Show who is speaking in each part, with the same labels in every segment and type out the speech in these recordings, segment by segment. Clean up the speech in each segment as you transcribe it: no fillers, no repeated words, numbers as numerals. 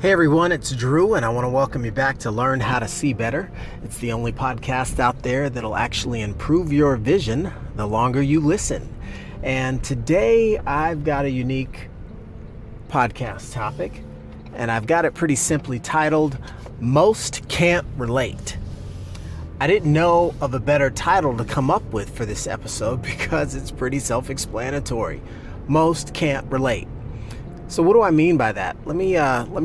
Speaker 1: Hey everyone, it's Drew, and I want to welcome you back to Learn How to See Better. It's the only podcast out there that'll actually improve your vision the longer you listen. And today I've got a unique podcast topic, and I've got it pretty simply titled, Most Can't Relate. I didn't know of a better title to come up with for this episode because it's pretty self-explanatory. Most can't relate. So what do I mean by that? Let me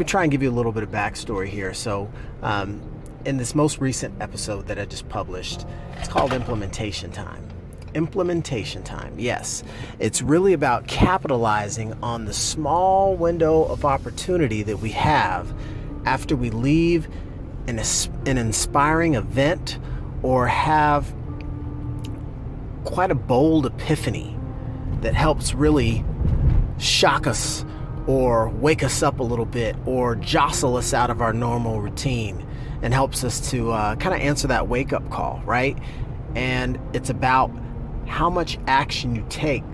Speaker 1: try and give you a little bit of backstory here. So in this most recent episode that I just published, it's called Implementation Time. Implementation time, yes. It's really about capitalizing on the small window of opportunity that we have after we leave an inspiring event or have quite a bold epiphany that helps really shock us or wake us up a little bit, or jostle us out of our normal routine, and helps us to kind of answer that wake-up call, right? And it's about how much action you take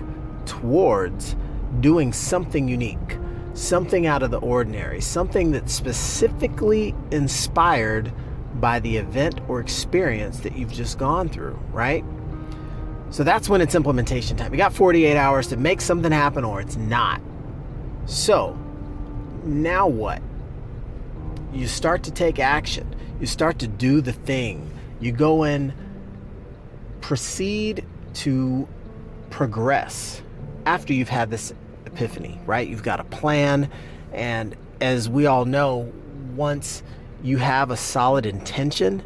Speaker 1: towards doing something unique, something out of the ordinary, something that's specifically inspired by the event or experience that you've just gone through, right? So that's when it's implementation time. You got 48 hours to make something happen, or it's not. So, now what? You start to take action. You start to do the thing. You go in, proceed to progress after you've had this epiphany, right? You've got a plan, and as we all know, once you have a solid intention,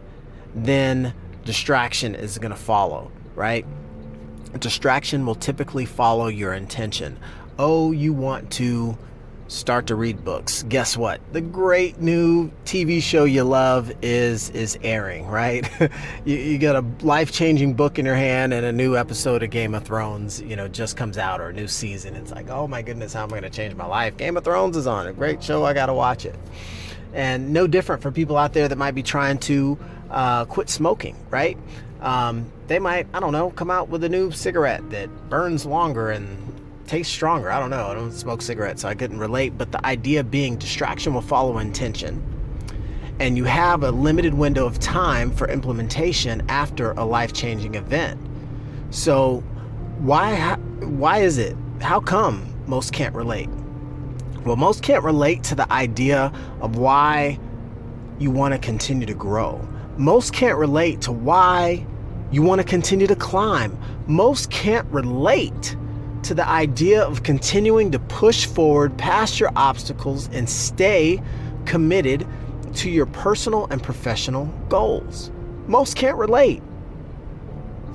Speaker 1: then distraction is going to follow, right? Distraction will typically follow your intention. Oh, you want to start to read books. Guess what? The great new TV show you love is airing, right? you got a life-changing book in your hand, and a new episode of Game of Thrones, just comes out, or a new season. It's like, oh my goodness, how am I going to change my life? Game of Thrones is on. A great show. I got to watch it. And no different for people out there that might be trying to quit smoking, right? They might, come out with a new cigarette that burns longer and tastes stronger. I don't know. I don't smoke cigarettes, so I couldn't relate. But the idea being distraction will follow intention. And you have a limited window of time for implementation after a life-changing event. So why is it? How come most can't relate? Well, most can't relate to the idea of why you want to continue to grow. Most can't relate to why you want to continue to climb. Most can't relate to the idea of continuing to push forward past your obstacles and stay committed to your personal and professional goals. Most can't relate.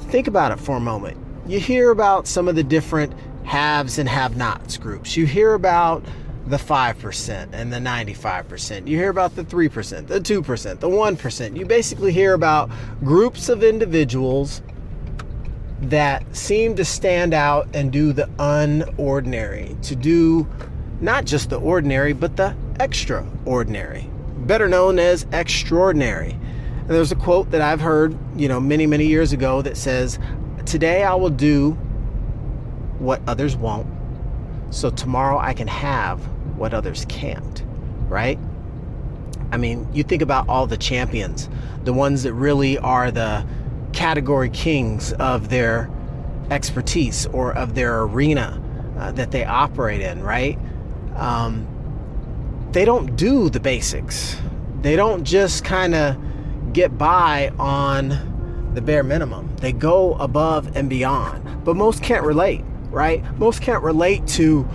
Speaker 1: Think about it for a moment. You hear about some of the different haves and have-nots groups. You hear about the 5% and the 95%. You hear about the 3%, the 2%, the 1%. You basically hear about groups of individuals that seem to stand out and do the unordinary, to do not just the ordinary, but the extraordinary, better known as extraordinary. And there's a quote that I've heard, many, many years ago that says, "Today I will do what others won't, so tomorrow I can have what others can't," right? I mean, you think about all the champions, the ones that really are the category kings of their expertise or of their arena that they operate in, right? They don't do the basics. They don't just kind of get by on the bare minimum. They go above and beyond. But most can't relate, right? Most can't relate to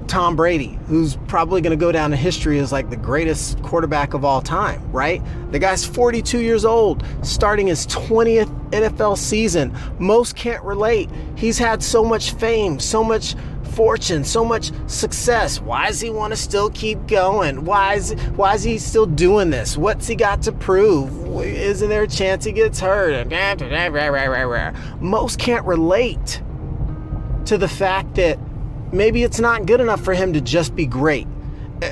Speaker 1: Tom Brady, who's probably going to go down in history as like the greatest quarterback of all time, right? The guy's 42 years old, starting his 20th NFL season. Most can't relate. He's had so much fame, so much fortune, so much success. Why does he want to still keep going? Why is he still doing this? What's he got to prove? Isn't there a chance he gets hurt? Most can't relate to the fact that maybe it's not good enough for him to just be great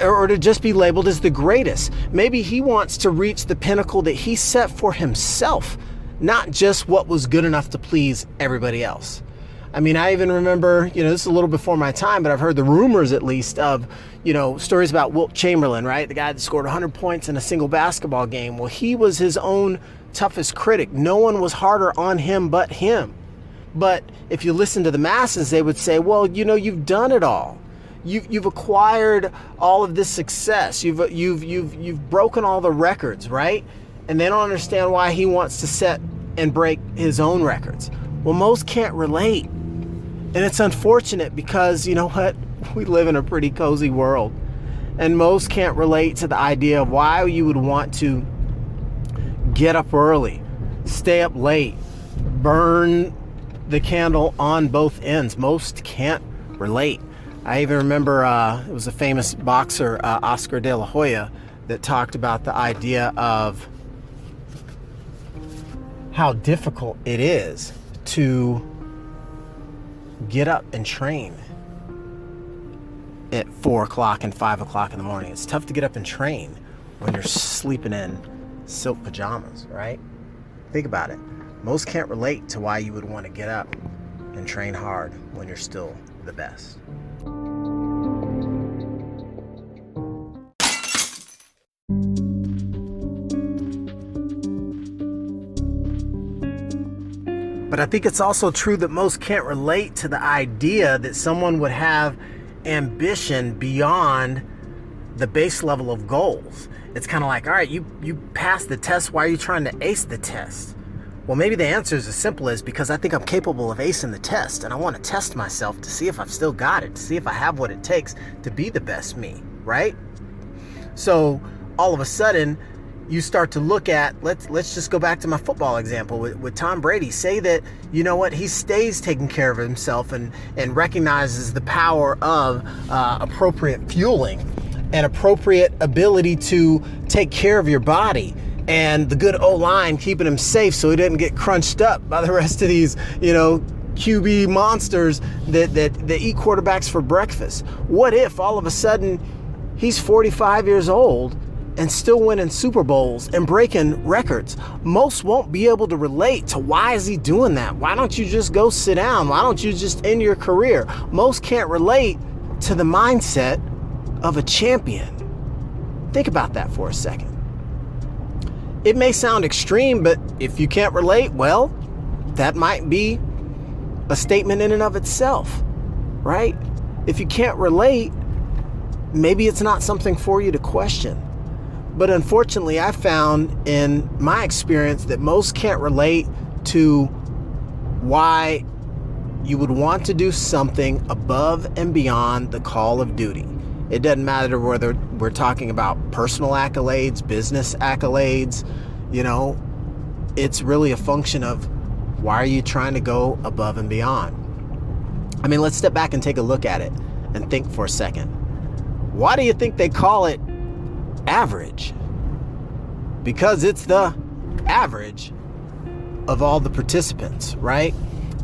Speaker 1: or to just be labeled as the greatest. Maybe he wants to reach the pinnacle that he set for himself, not just what was good enough to please everybody else. I mean, I even remember, this is a little before my time, but I've heard the rumors at least of, stories about Wilt Chamberlain, right? The guy that scored 100 points in a single basketball game. Well, he was his own toughest critic. No one was harder on him but him. But if you listen to the masses, they would say, well, you've done it all. You've acquired all of this success. You've broken all the records, right? And they don't understand why he wants to set and break his own records. Well, most can't relate. And it's unfortunate because, you know what? We live in a pretty cozy world. And most can't relate to the idea of why you would want to get up early, stay up late, burn the candle on both ends. Most can't relate. I even remember it was a famous boxer, Oscar De La Hoya, that talked about the idea of how difficult it is to get up and train at 4 o'clock and 5 o'clock in the morning. It's tough to get up and train when you're sleeping in silk pajamas, right? Think about it. Most can't relate to why you would want to get up and train hard when you're still the best. But I think it's also true that most can't relate to the idea that someone would have ambition beyond the base level of goals. It's kind of like, all right, you passed the test. Why are you trying to ace the test? Well, maybe the answer is as simple as because I think I'm capable of acing the test, and I want to test myself to see if I've still got it, to see if I have what it takes to be the best me, right? So all of a sudden, you start to look at, let's just go back to my football example with Tom Brady. Say that, he stays taking care of himself and recognizes the power of appropriate fueling and appropriate ability to take care of your body and the good O-line keeping him safe so he didn't get crunched up by the rest of these, QB monsters that eat quarterbacks for breakfast. What if all of a sudden he's 45 years old and still winning Super Bowls and breaking records? Most won't be able to relate to why is he doing that? Why don't you just go sit down? Why don't you just end your career? Most can't relate to the mindset of a champion. Think about that for a second. It may sound extreme, but if you can't relate, well, that might be a statement in and of itself, right? If you can't relate, maybe it's not something for you to question. But unfortunately, I found in my experience that most can't relate to why you would want to do something above and beyond the call of duty. It doesn't matter whether we're talking about personal accolades, business accolades, it's really a function of why are you trying to go above and beyond? I mean, let's step back and take a look at it and think for a second. Why do you think they call it average? Because it's the average of all the participants, right?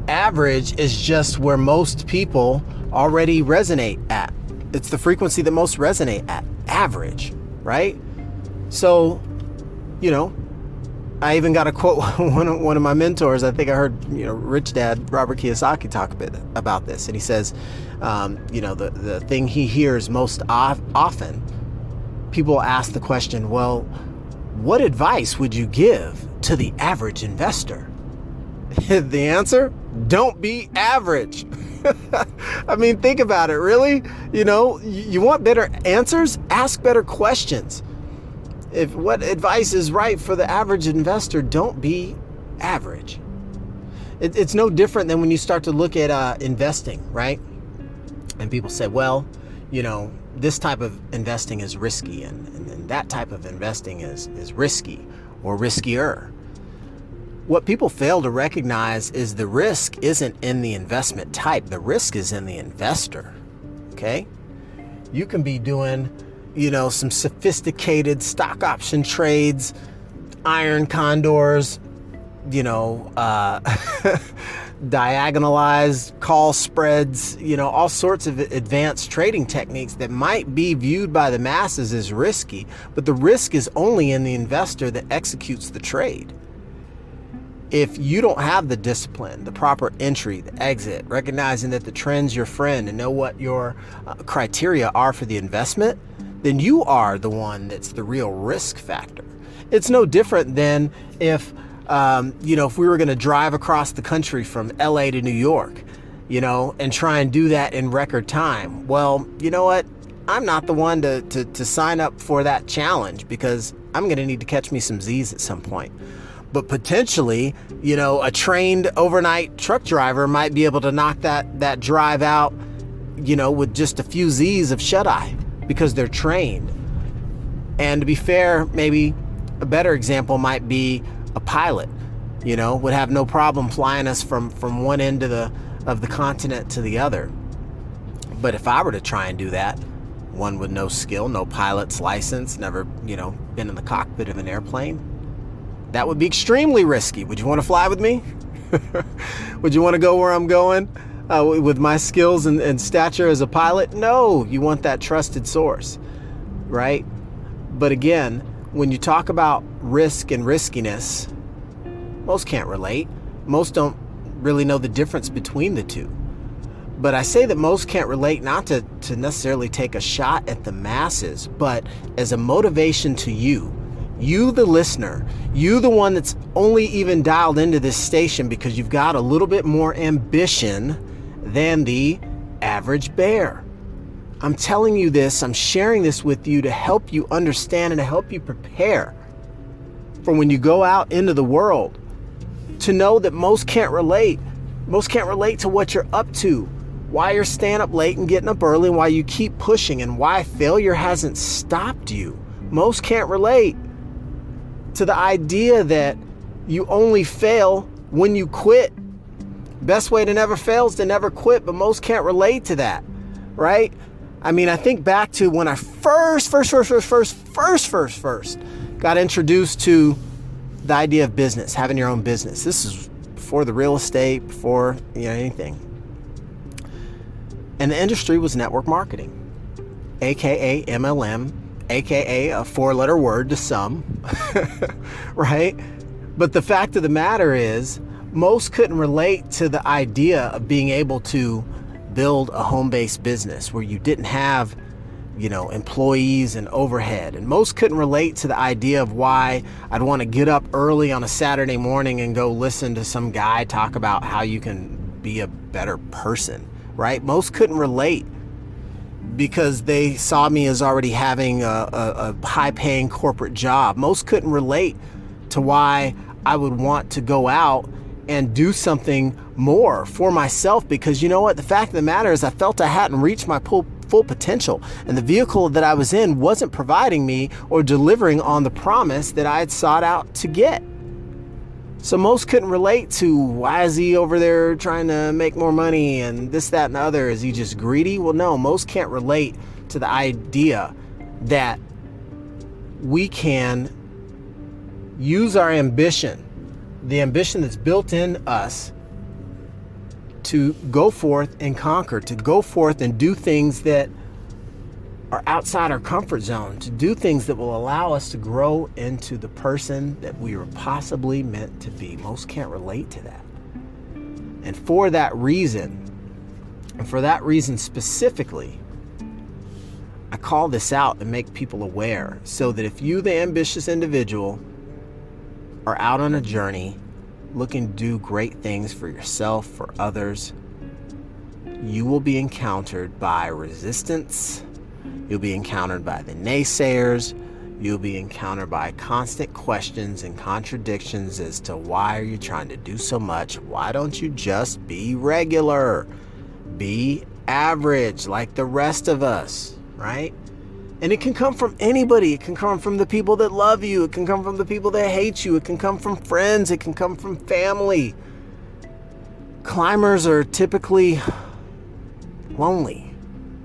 Speaker 1: Average is just where most people already resonate at. It's the frequency that most resonate at. Average, right? So, I even got a quote one of my mentors. I think I heard Rich Dad Robert Kiyosaki talk a bit about this, and he says, the thing he hears most often, people ask the question, well, what advice would you give to the average investor? The answer, don't be average. I mean, think about it, really. You want better answers? Ask better questions. If what advice is right for the average investor, don't be average. It's no different than when you start to look at investing, right? And people say, well, this type of investing is risky and that type of investing is risky or riskier. What people fail to recognize is the risk isn't in the investment type. The risk is in the investor, okay? You can be doing, some sophisticated stock option trades, iron condors, diagonalized call spreads, all sorts of advanced trading techniques that might be viewed by the masses as risky, but the risk is only in the investor that executes the trade. If you don't have the discipline, the proper entry, the exit, recognizing that the trend's your friend and know what your criteria are for the investment, then you are the one that's the real risk factor. It's no different than if, if we were going to drive across the country from LA to New York, and try and do that in record time. Well, you know what? I'm not the one to sign up for that challenge, because I'm going to need to catch me some Z's at some point. But potentially, a trained overnight truck driver might be able to knock that drive out, with just a few Z's of shut-eye, because they're trained. And to be fair, maybe a better example might be a pilot, would have no problem flying us from one end of the continent to the other. But if I were to try and do that, one with no skill, no pilot's license, never, been in the cockpit of an airplane, that would be extremely risky. Would you want to fly with me? Would you want to go where I'm going with my skills and stature as a pilot? No, you want that trusted source, right? But again, when you talk about risk and riskiness, most can't relate. Most don't really know the difference between the two. But I say that most can't relate not to necessarily take a shot at the masses, but as a motivation to you, the listener, you the one that's only even dialed into this station because you've got a little bit more ambition than the average bear. I'm telling you this, I'm sharing this with you to help you understand and to help you prepare for when you go out into the world, to know that most can't relate. Most can't relate to what you're up to, why you're staying up late and getting up early, and why you keep pushing, and why failure hasn't stopped you. Most can't relate to the idea that you only fail when you quit. Best way to never fail is to never quit, but most can't relate to that, right? I mean, I think back to when I first got introduced to the idea of business, having your own business. This is before the real estate, before anything. And the industry was network marketing, aka MLM, aka a four-letter word to some, right? But the fact of the matter is, most couldn't relate to the idea of being able to build a home-based business where you didn't have, employees and overhead. And most couldn't relate to the idea of why I'd want to get up early on a Saturday morning and go listen to some guy talk about how you can be a better person, right? Most couldn't relate because they saw me as already having a high-paying corporate job. Most couldn't relate to why I would want to go out and do something more for myself, because you know what? The fact of the matter is I felt I hadn't reached my full potential, and the vehicle that I was in wasn't providing me or delivering on the promise that I had sought out to get. So most couldn't relate to, why is he over there trying to make more money and this, that, and the other? Is he just greedy? Well, no, most can't relate to the idea that we can use our ambition, the ambition that's built in us, to go forth and conquer, to go forth and do things that are outside our comfort zone, to do things that will allow us to grow into the person that we were possibly meant to be. Most can't relate to that. And for that reason specifically, I call this out and make people aware, so that if you, the ambitious individual, are out on a journey looking to do great things for yourself, for others, you will be encountered by resistance. You'll be encountered by the naysayers. You'll be encountered by constant questions and contradictions as to, why are you trying to do so much? Why don't you just be regular? Be average like the rest of us, right? And it can come from anybody. It can come from the people that love you. It can come from the people that hate you. It can come from friends. It can come from family. Climbers are typically lonely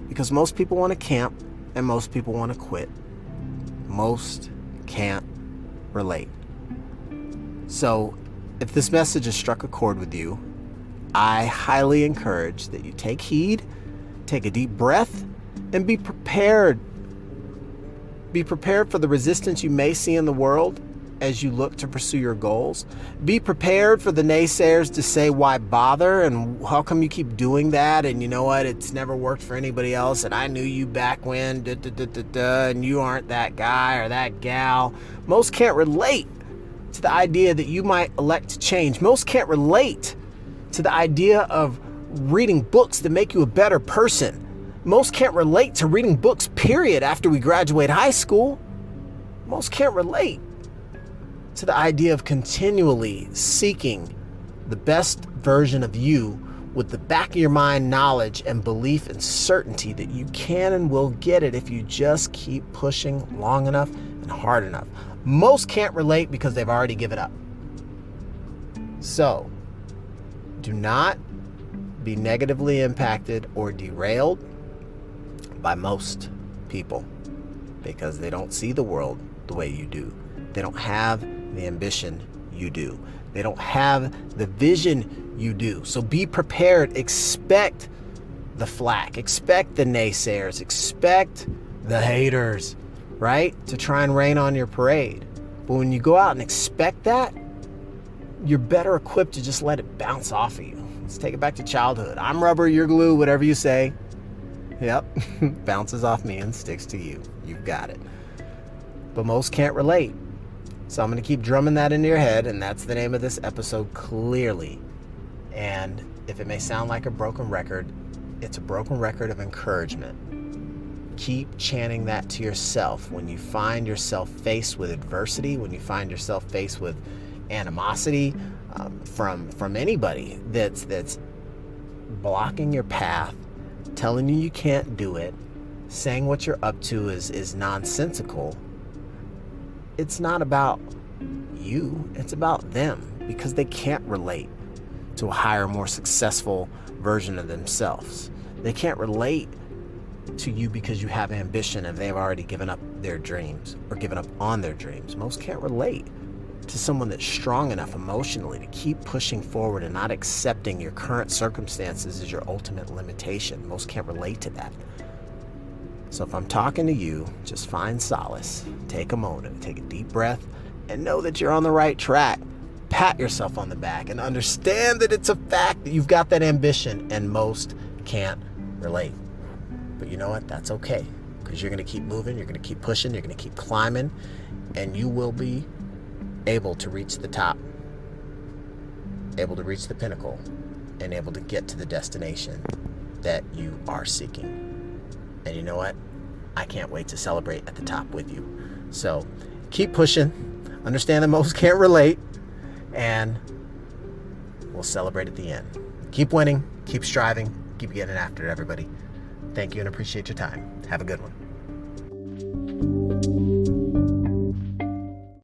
Speaker 1: because most people want to camp and most people want to quit. Most can't relate. So if this message has struck a chord with you, I highly encourage that you take heed, take a deep breath, and be prepared. Be prepared for the resistance you may see in the world, as you look to pursue your goals. Be prepared for the naysayers to say, why bother? And how come you keep doing that? And you know what? It's never worked for anybody else. And I knew you back when, and you aren't that guy or that gal. Most can't relate to the idea that you might elect to change. Most can't relate to the idea of reading books that make you a better person. Most can't relate to reading books, period, after we graduate high school. Most can't relate to the idea of continually seeking the best version of you with the back of your mind knowledge and belief and certainty that you can and will get it if you just keep pushing long enough and hard enough. Most can't relate because they've already given up. So, do not be negatively impacted or derailed by most people because they don't see the world the way you do. They don't have the ambition you do. They don't have the vision you do. So be prepared. Expect the flack. Expect the naysayers. Expect the haters, right? To try and rain on your parade. But when you go out and expect that, you're better equipped to just let it bounce off of you. Let's take it back to childhood. I'm rubber, you're glue, whatever you say. Yep, bounces off me and sticks to you. You've got it. But most can't relate. So I'm going to keep drumming that into your head, and that's the name of this episode, clearly. And if it may sound like a broken record, it's a broken record of encouragement. Keep chanting that to yourself when you find yourself faced with adversity, when you find yourself faced with animosity from anybody that's blocking your path, telling you can't do it, saying what you're up to is nonsensical. It's not about you, it's about them, because they can't relate to a higher, more successful version of themselves. They can't relate to you because you have ambition and they've already given up their dreams or given up on their dreams. Most can't relate to someone that's strong enough emotionally to keep pushing forward and not accepting your current circumstances as your ultimate limitation. Most can't relate to that. So if I'm talking to you, just find solace. Take a moment, take a deep breath, and know that you're on the right track. Pat yourself on the back and understand that it's a fact that you've got that ambition and most can't relate. But you know what? That's okay, because you're going to keep moving, you're going to keep pushing, you're going to keep climbing, and you will be able to reach the top, able to reach the pinnacle, and able to get to the destination that you are seeking. And you know what? I can't wait to celebrate at the top with you. So keep pushing, understand that most can't relate, and we'll celebrate at the end. Keep winning, keep striving, keep getting after it, everybody. Thank you and appreciate your time. Have a good one.